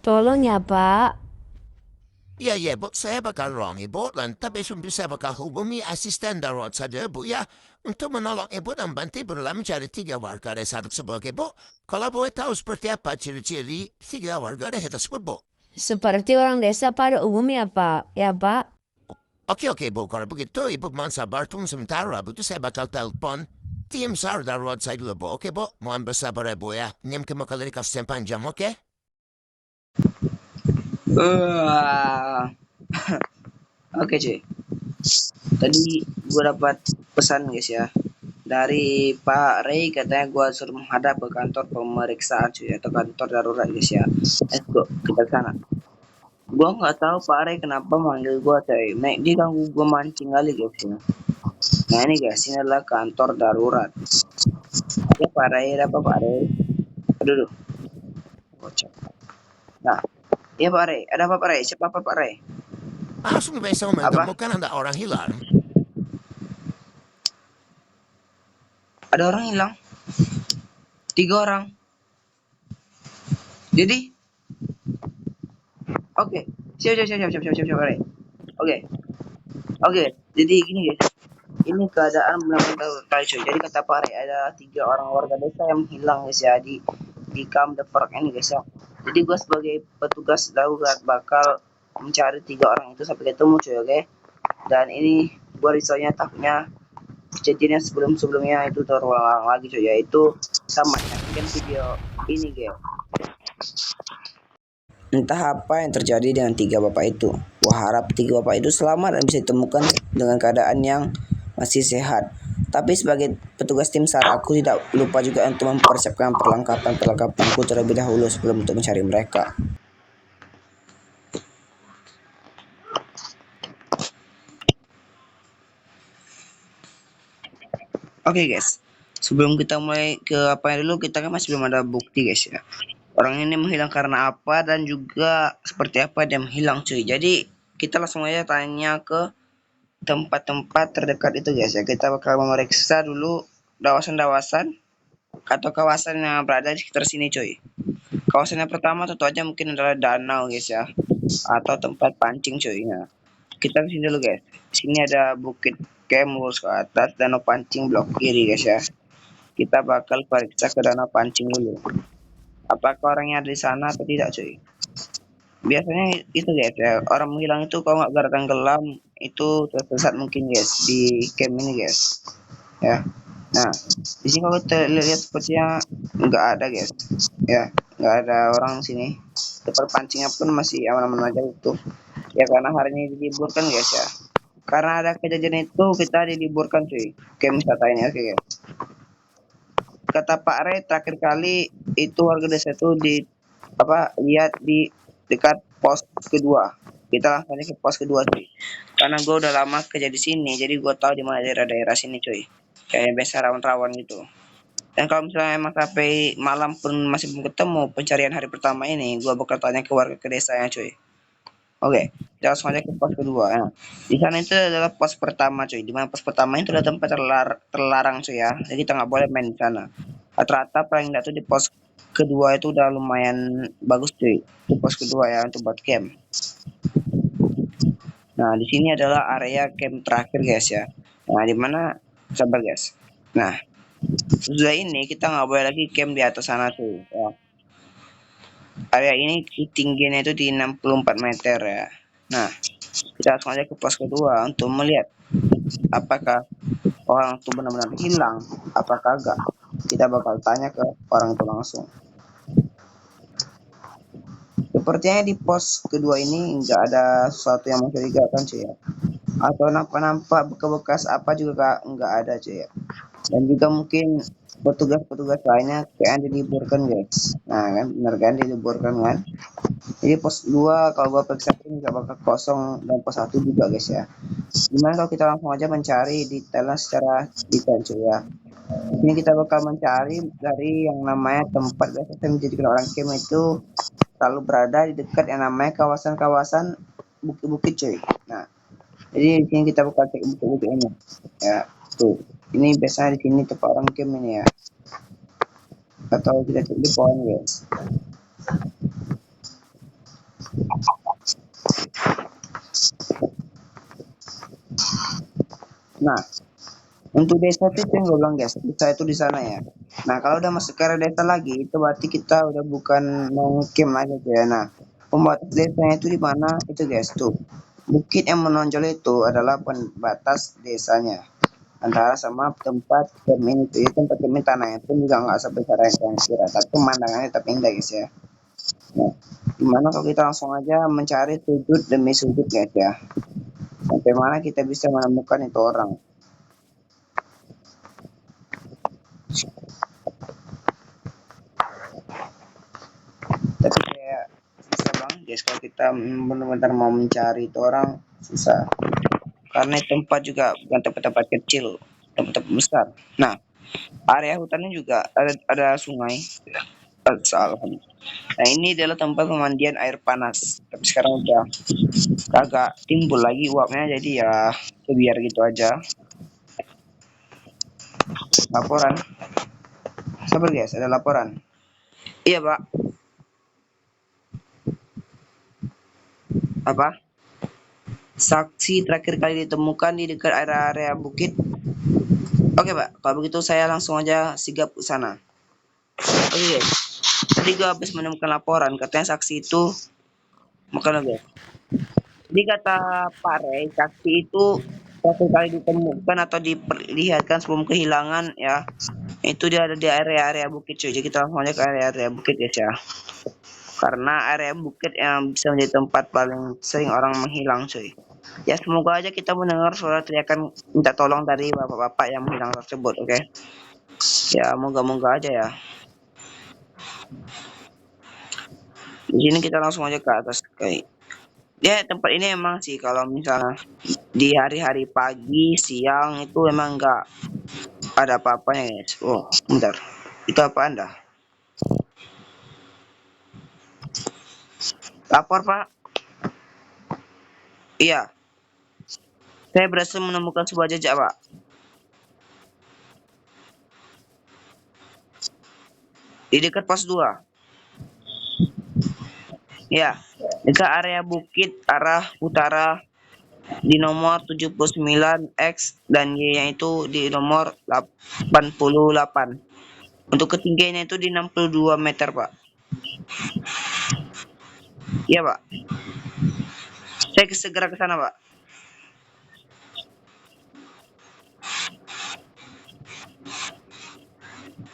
Tolong ya, Pak. Iya, iya, Bu, saya bakal wrong, Ibu, dan tapi saya bakal hubungi asisten darurat saja, Bu, ya, untuk menolong Ibu dan bantu berulang mencari tiga warga desa tersebut, Ibu. Kalau boleh tahu seperti apa ciri-ciri tiga warga desa tersebut, Bu? Seperti orang desa pada umumnya, Pak. Ya, Pak. Oke, oke, Bu, kalau begitu Ibu mohon sabar, tunggu sementara, Bu, itu saya bakal telepon tim SAR darurat saya dulu, Bu. Oke, Bu, mohon bersabar ya, Bu, ya. Ini mungkin bakal dari kasus yang panjang, oke? Wah, oke cuy. Tadi gue dapat pesan guys ya dari Pak Ray, katanya gue suruh menghadap ke kantor pemeriksaan cuy atau kantor darurat guys ya. Let's go, kita ke sana. Gue nggak tahu Pak Ray kenapa manggil gue cuy. Dia ganggu gue mancing kali guys ya. Nah ini guys, ini adalah kantor darurat. Oke Pak Ray, ada apa Pak Ray? Aduh, duh, bocor. Nah, iya Pak Ray, ada apa Pak Ray? Siapa apa Pak Ray? Langsung bisa Apa? menemukan ada orang hilang. Ada orang hilang? 3 orang. Jadi, oke, siap siap siap siap siap siap siap, siap Pak Ray. Oke, oke. Jadi gini guys, ini keadaan benar-benar kali cuy. Jadi kata Pak Ray ada 3 orang warga desa yang hilang guys ya di Camp the Park ini guys ya. Jadi gue sebagai petugas darurat bakal mencari 3 orang itu sampai ketemu cuy, oke? Dan ini gue risaunya takutnya kejadian yang sebelum-sebelumnya itu terulang lagi cuy, yaitu sama nyaksikan video ini guys. Entah apa yang terjadi dengan 3 bapak itu. Gua harap 3 bapak itu selamat dan bisa ditemukan dengan keadaan yang masih sehat. Tapi sebagai petugas tim SAR, aku tidak lupa juga untuk mempersiapkan perlengkapanku terlebih dahulu sebelum untuk mencari mereka. Oke guys, sebelum kita mulai ke apa yang dulu, kita kan masih belum ada bukti guys ya. Orang ini menghilang karena apa dan juga seperti apa dia menghilang cuy. Jadi kita langsung aja tanya ke tempat-tempat terdekat itu guys ya. Kita bakal memeriksa dulu dawasan-dawasan atau kawasan yang berada di sekitar sini cuy. Kawasan yang pertama tentu aja mungkin adalah danau guys ya, atau tempat pancing cuy. Nah, kita ke sini dulu guys. Di sini ada Bukit Kemus ke atas, danau pancing blok kiri guys ya. Kita bakal periksa ke danau pancing dulu. Apakah orangnya ada di sana atau tidak cuy? Biasanya itu guys ya, orang menghilang itu kalau nggak gara tenggelam itu tersesat mungkin guys di camp ini guys ya. Nah, di sini kalau kita lihat sepertinya nggak ada guys ya, nggak ada orang sini. Tempat pancingnya pun masih aman-aman aja itu ya, karena hari ini diliburkan guys ya. Karena ada kejadian itu kita diliburkan cuy camp wisata ini, oke guys. Kata Pak Ray terakhir kali itu warga desa itu di apa lihat di dekat pos kedua. Kita langsung aja ke pos kedua cuy, karena gue udah lama kerja di sini jadi gue tahu di mana daerah-daerah sini cuy, kayak biasa rawan-rawan gitu. Dan kalau misalnya emang sampai malam pun masih belum ketemu pencarian hari pertama ini, gue bakal tanya ke warga ke desanya cuy. Oke, kita langsung aja ke pos kedua ya. Di sana itu adalah pos pertama cuy, di mana pos pertama itu adalah tempat terlarang cuy ya, jadi kita nggak boleh main di sana. Rata-rata paling nggak tuh di pos kedua itu udah lumayan bagus cuy, di pos kedua ya untuk buat camp. Nah, di sini adalah area camp terakhir guys ya. Nah, di mana sabar guys. Nah, sesudah ini kita nggak boleh lagi camp di atas sana tuh. Ya. Area ini tingginya itu di 64 meter ya. Nah, kita langsung aja ke pos kedua untuk melihat apakah orang itu benar-benar hilang, apakah enggak. Kita bakal tanya ke orang itu langsung. Sepertinya di pos kedua ini nggak ada sesuatu yang mencurigakan cuy ya. Atau nampak bekas-bekas apa juga nggak ada cuy ya. Dan juga mungkin petugas-petugas lainnya kayak diliburkan guys. Nah kan bener kan diliburkan kan. Jadi pos 2 kalau gua periksa ini nggak bakal kosong, dan pos 1 juga guys ya. Gimana kalau kita langsung aja mencari detailnya secara detail cuy ya. Ini kita bakal mencari dari yang namanya tempat guys yang menjadikan orang camp itu selalu berada di dekat yang namanya kawasan-kawasan bukit-bukit cuy. Nah, jadi di sini kita bakal cek bukit-bukit ini. Ya, tuh. Ini biasanya di sini tempat orang camp ini ya. Atau kita cek di pohon guys. Nah, untuk desa itu yang gue bilang guys, desa itu di sana ya. Nah, kalau udah masuk ke area desa lagi, itu berarti kita udah bukan mau camp lagi tuh ya. Nah, pembatas desanya itu di mana? Itu guys tuh. Bukit yang menonjol itu adalah pembatas desanya antara sama tempat camp ini tuh. Ya, tempat camp ini tanahnya pun juga nggak sampai cara yang kira, tapi pemandangannya tetap indah guys ya. Nah, gimana kalau kita langsung aja mencari sudut demi sudut guys ya. Sampai mana kita bisa menemukan itu orang. Tapi kayak susah banget guys kalau kita benar-benar mau mencari itu orang, susah karena tempat juga bukan tempat-tempat kecil, tempat-tempat besar. Nah, area hutannya juga ada sungai. Salah. Nah, ini adalah tempat pemandian air panas, tapi sekarang udah kagak timbul lagi uapnya, jadi ya biar gitu aja. Laporan, sabar guys, ada laporan. Iya pak. Apa? Saksi terakhir kali ditemukan di dekat area bukit. Oke pak, kalau begitu saya langsung aja sigap ke sana. Oke, tadi gue habis menemukan laporan katanya saksi itu makan guys. Jadi kata Pak Rey, saksi itu satu kali ditemukan atau diperlihatkan sebelum kehilangan ya. Itu dia ada di area-area bukit cuy. Jadi kita langsung aja ke area-area bukit guys ya. Karena area bukit yang bisa menjadi tempat paling sering orang menghilang cuy. Ya semoga aja kita mendengar suara teriakan minta tolong dari bapak-bapak yang menghilang tersebut, oke? Ya moga-moga aja ya. Di sini kita langsung aja ke atas kayak. Ya tempat ini emang sih kalau misalnya di hari-hari pagi, siang itu emang nggak ada apa-apanya guys. Oh, bentar. Itu apa Anda? Lapor Pak. Iya, saya berhasil menemukan sebuah jejak Pak. Di dekat pos 2. Ya, dekat area bukit arah utara di nomor 79X dan Y-nya itu di nomor 88. Untuk ketinggiannya itu di 62 meter, Pak. Iya, Pak. Saya segera ke sana, Pak.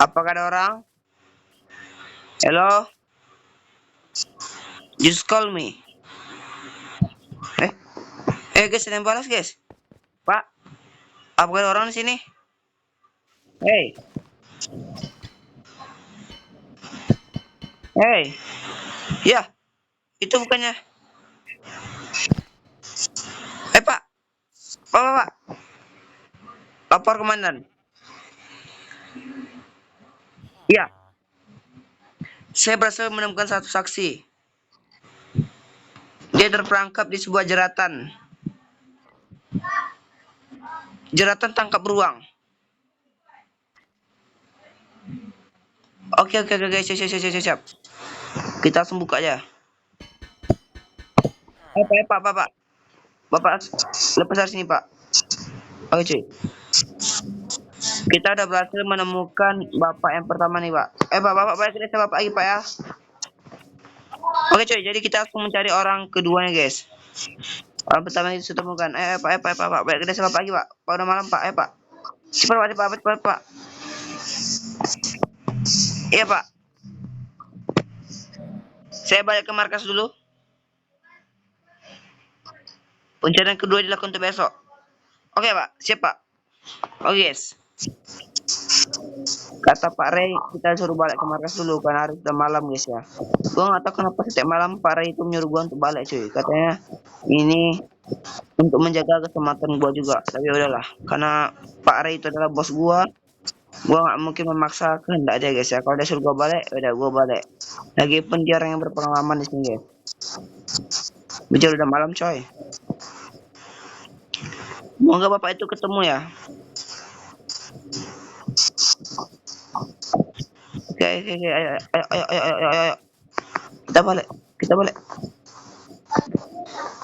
Apakah ada orang? Hello? Just call me. Guys, ada yang balas, guys. Pak, apakah ada orang di sini? Hey. Hey. Ya, itu bukannya. Pak. Pak. Lapor komandan. Ya. Saya berhasil menemukan satu saksi. Dia terperangkap di sebuah jeratan. Jeratan tangkap beruang. Oke, siap. Kita langsung buka aja. Pak. Bapak lepas dari sini, Pak. Oke, cuy. Kita udah berhasil menemukan bapak yang pertama nih, Pak. Bapak balik ke desa bapak lagi, Pak ya. Oke, cuy. Jadi kita langsung mencari orang keduanya, guys. Orang pertama itu sudah temukan. Pak. Balik ke desa bapak lagi, Pak. Pak udah malam, Pak. Pak. Cepat, Pak. Iya, Pak. Saya balik ke markas dulu. Pencarian kedua dilakukan untuk besok. Oke, Pak. Siap, Pak. Oh, yes. Kata Pak Rey, kita suruh balik ke markas dulu karena hari sudah malam, guys ya. Gua nggak tahu kenapa setiap malam Pak Rey itu menyuruh gua untuk balik, cuy. Katanya ini untuk menjaga keselamatan gua juga. Tapi udahlah, karena Pak Rey itu adalah bos gua nggak mungkin memaksa kehendak dia, guys ya. Kalau dia suruh gua balik, udah gua balik. Lagipun dia orang yang berpengalaman di sini, guys. Bicara udah malam, coy. Moga bapak itu ketemu ya. Oke, ayo. Kita balik.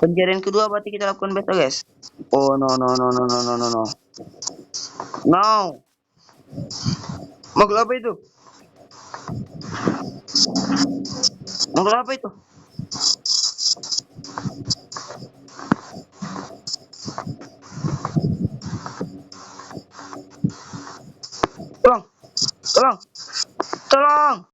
Pencarian kedua berarti kita lakukan besok, guys. Oh no. No. Makhluk apa itu? Makhluk apa itu? Tolong, tolong, tolong.